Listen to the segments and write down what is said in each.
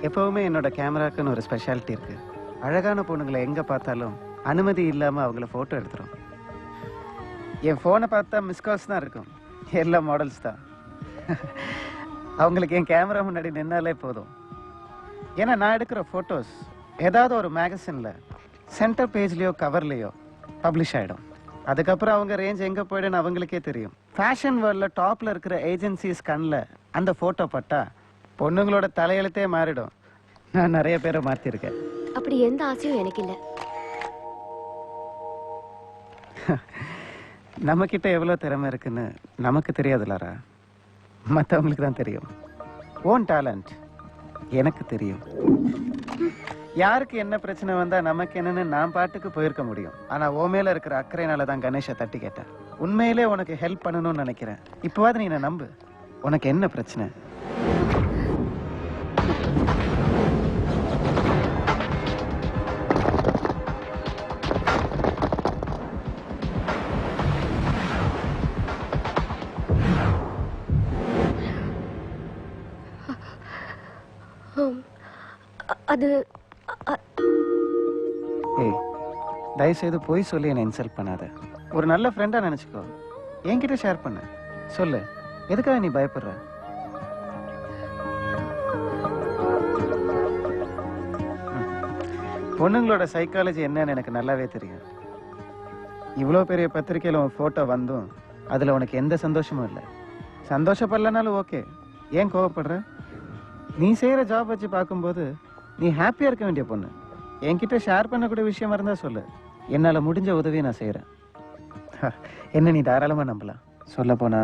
எப்பவுமே என்னோட கேமராக்குன்னு ஒரு ஸ்பெஷாலிட்டி இருக்கு. அழகான பொண்ணுங்களை எங்க பார்த்தாலும் அனுமதி இல்லாம அவங்கள போட்டோ எடுத்துரும். என் போனை பார்த்தா மிஸ்கால்ஸ் தான் இருக்கும், எல்லா மாடல்ஸ் தான். அவங்களுக்கு என் கேமரா முன்னாடி நின்னாலே போதும். ஏன்னா நான் எடுக்கிற போட்டோஸ் ஏதாவது ஒரு மேகசின்ல சென்டர் பேஜ்லயோ கவர்லயோ பப்ளிஷ் ஆயிடும். அதுக்கப்புறம் அவங்க ரேஞ்ச் எங்க போயிடுன்னு அவங்களுக்கே தெரியும். ஃபேஷன் வேர்ல்ட்ல டாப்ல இருக்கிற ஏஜென்சிஸ் கண்ணில் அந்த போட்டோ பட்டா பொண்ணுங்களோட தலையெழுத்தே மாறிடும். நான் நிறைய பேரை மாத்திருக்கேன். அப்படி எந்த ஆசையும் எனக்கு இல்ல. நம்ம கிட்ட எவ்வளவு திறமை இருக்குன்னு நமக்கு தெரியாதுலரா, மற்றவங்களுக்கு தான் தெரியும். ஓன் டேலண்ட் எனக்கு தெரியும். யாருக்கு என்ன பிரச்சனை வந்தா நமக்கு என்னன்னு நான் பாட்டுக்கு போயிருக்க முடியும். ஆனா ஓ மேல இருக்கிற அக்கறையினால தான் கணேஷை தட்டி கேட்டேன். உண்மையிலே உனக்கு ஹெல்ப் பண்ணணும்னு நினைக்கிறேன். இப்போவாது நீ என்ன நம்பு. உனக்கு என்ன பிரச்சனை? அது ஏய், தயவுசெய்து போய் சொல்லி என்னை இன்சல்ட் பண்ணாத. ஒரு நல்ல ஃப்ரெண்டா நினைச்சுக்கோ. என்கிட்ட ஷேர் பண்ண சொல்லு. எதுக்காக நீ பயப்படுற? பொண்ணுங்களோட சைக்காலஜி என்னன்னு எனக்கு நல்லாவே தெரியும். இவ்வளோ பெரிய பத்திரிக்கையில் உன் ஃபோட்டோ வந்தும் அதில் உனக்கு எந்த சந்தோஷமும் இல்லை. சந்தோஷப்படலனாலும் ஓகே, ஏன் கோவப்படுற? நீ செய்கிற ஜாப் வச்சு பார்க்கும்போது நீ ஹாப்பியாக இருக்க வேண்டிய பொண்ணு. என்கிட்ட ஷேர் பண்ணக்கூடிய விஷயமா இருந்தால் சொல்லு. என்னால் முடிஞ்ச உதவியை நான் செய்கிறேன். என்ன நீ தாராளமாக நம்பலாம். சொல்ல போனா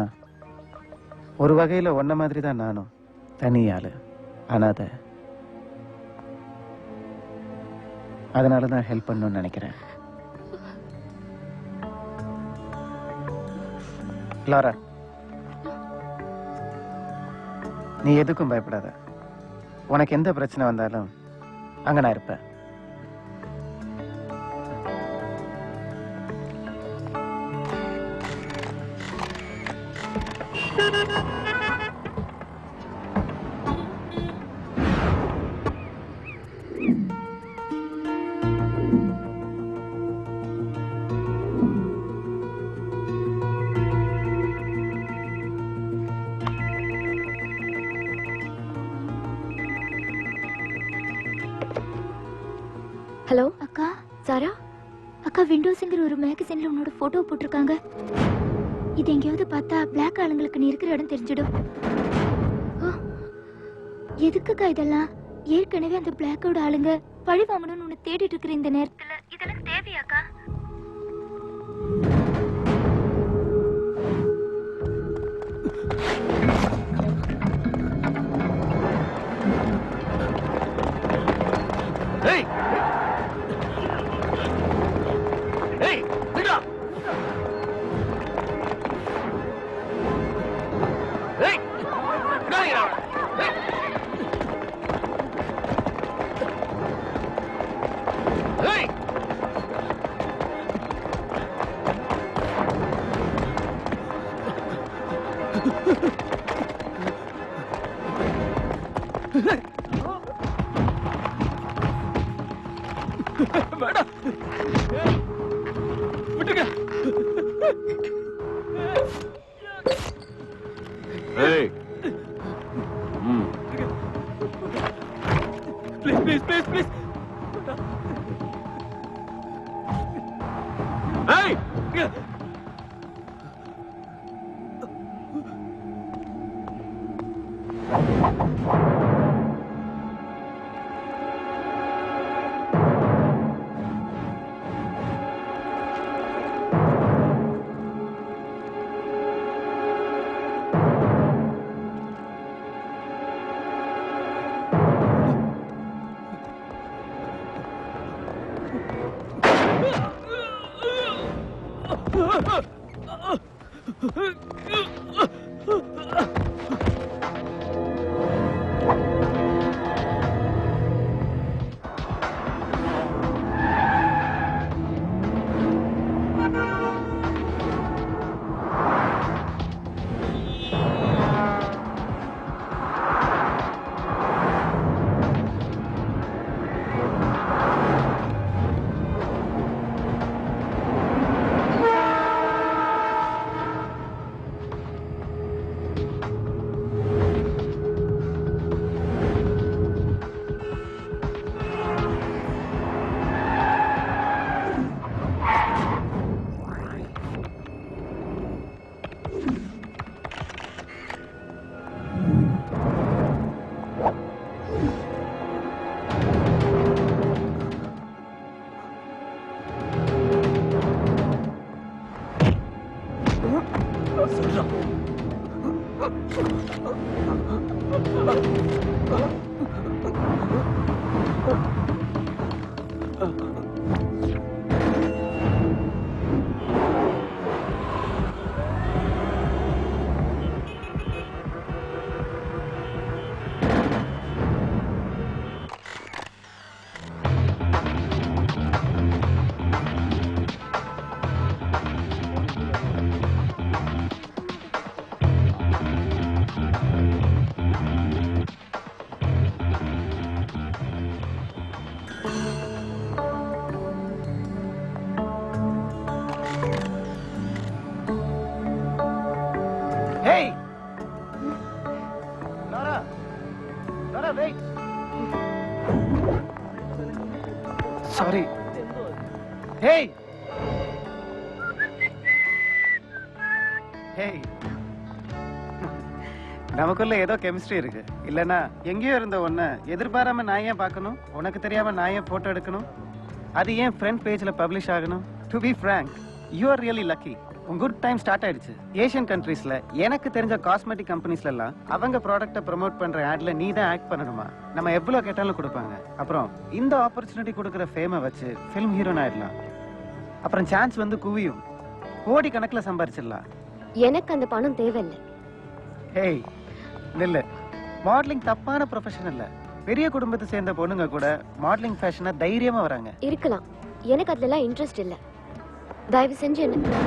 ஒரு வகையில் ஒன்ன மாதிரி தான் நானும். தனியாள், அனாதை. அதனால தான் ஹெல்ப் பண்ணணும்னு நினைக்கிறேன். லாரா, நீ எதுக்கும் பயப்படாத. உனக்கு எந்த பிரச்சனை வந்தாலும் அங்க நான் இருப்பேன். ஹலோ அக்கா. சாரா அக்கா, விண்டோஸ்ங்கிற ஒரு மேகசின்ல உன்னோட போட்டோ போட்டிருக்காங்க. இது எங்கேயாவது பார்த்தா பிளாக் ஆளுங்களுக்கு நீ இருக்கிற இடம் தெரிஞ்சிடும். எதுக்குக்கா இதெல்லாம்? ஏற்கனவே அந்த பிளாக்கோட ஆளுங்க பழி வாங்கணும்னு உன்னை தேடிட்டு இருக்கிற இந்த நேரத்துல இதெல்லாம் தேவையாக்கா? Hey! Laura! Laura, wait! Sorry. Hey! Hey! நமக்குள்ள ஏதோ கெமிஸ்ட்ரி இருக்கு இல்லனா எங்கேயோ இருந்த ஒன்ன எதிர்பாராம நான் ஏன் பார்க்கணும் உனக்கு தெரியாம நான் ஏன் போட்டோ எடுக்கணும் அது ஏன் ஃப்ரண்ட் பேஜ்ல பப்ளிஷ் ஆகணும் to be frank you are really lucky உன் குட் டைம் ஸ்டார்ட் ஆயிடுச்சு ஏஷியன் கண்ட்ரீஸ்ல எனக்கு தெரிஞ்ச காஸ்மெட்டிக் கம்பெனிஸ்ல எல்லாம் அவங்க ப்ராடக்ட்டை ப்ரோமோட் பண்ற ஆட்ல நீ தான் ஆக்ட் பண்ணணுமா நம்ம எவ்வளவு கேட்டாலும் கொடுப்பாங்க அப்புறம் இந்த ஆப்பர்ச்சுனிட்டி கொடுக்குற ஃபேமை வச்சு ஃபிலிம் ஹீரோன் ஆயிடலாம் அப்புறம் சான்ஸ் வந்து குவியும் கோடி கணக்குல சம்பாரிச்சிடலாம் எனக்கு அந்த பணம் தேவையில்லை. ஹேய் நில்லு மாடலிங் தப்பான ப்ரொஃபஷன் இல்ல பெரிய குடும்பத்தை சேர்ந்த பொண்ணுங்க கூட மாடலிங் ஃபேஷனா தைரியமா வராங்க இருக்கலாம், எனக்கு அதுல எல்லாம் இன்ட்ரெஸ்ட் இல்ல. தயவு செஞ்சு என்ன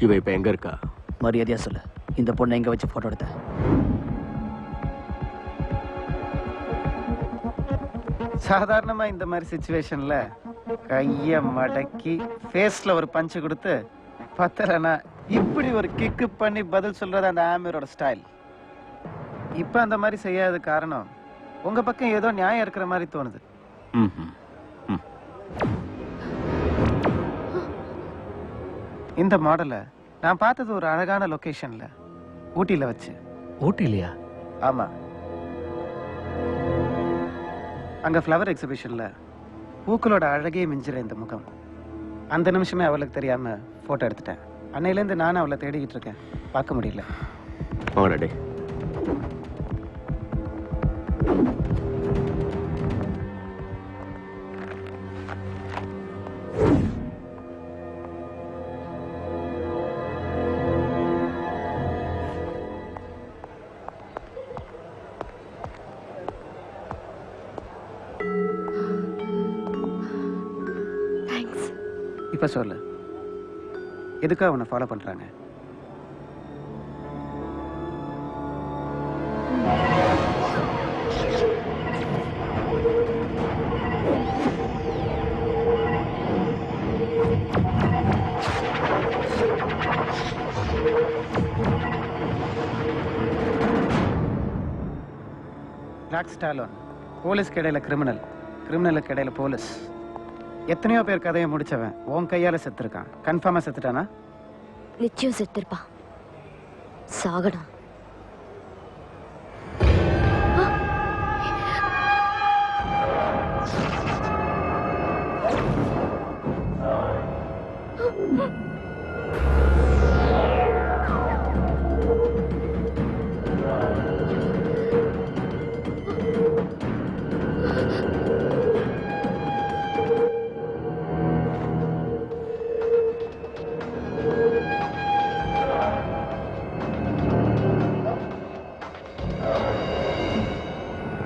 இவ இப்ப எங்க இருக்கா? மரியாதையா சொல்லு, இந்த பொண்ணை எங்க வச்சு போட்டோ எடுத்த? சாதாரணமா இந்த மாதிரி சிச்சுவேஷன்ல கைய மடக்கி ஃபேஸ்ல ஒரு பஞ்சு கொடுத்து பத்தலனா இப்படி ஒரு கிக்கு பண்ணி பதில் சொல்றது அந்த ஆமீரோட ஸ்டைல். இப்ப அந்த மாதிரி செய்யாத காரணம் உங்க பக்கம் ஏதோ நியாயம் இருக்கிற மாதிரி தோணுது. இந்த மாடலை நான் பார்த்தது ஒரு அழகான லொகேஷன்ல ஊட்டியில வச்சு. ஊட்டிலையா? ஆமா, அங்க ஃப்ளவர் எக்ஸிபிஷன்ல பூக்களோட அழகே மிஞ்சிற இந்த முகம். அந்த நிமிஷமே அவளுக்கு தெரியாம போட்டோ எடுத்துட்டேன். அன்னையிலேருந்து நானும் அவளை தேடிக்கிட்டு இருக்கேன், பார்க்க முடியல. அவனடே தேங்க்ஸ். இப்ப சொல்லு, எதுக்காக அவனை ஃபாலோ பண்றாங்க? பிளாக் ஸ்டாலோன் போலீஸ்க்கு இடையில கிரிமினல், கிரிமினலுக்கு இடையில போலீஸ். எத்தனையோ பேர் கதையை முடிச்சவன் உன் கையால செத்துருக்கான். கன்ஃபார்மா செத்துட்டானா? நிச்சயம் செத்துருப்பான். சாகணும்.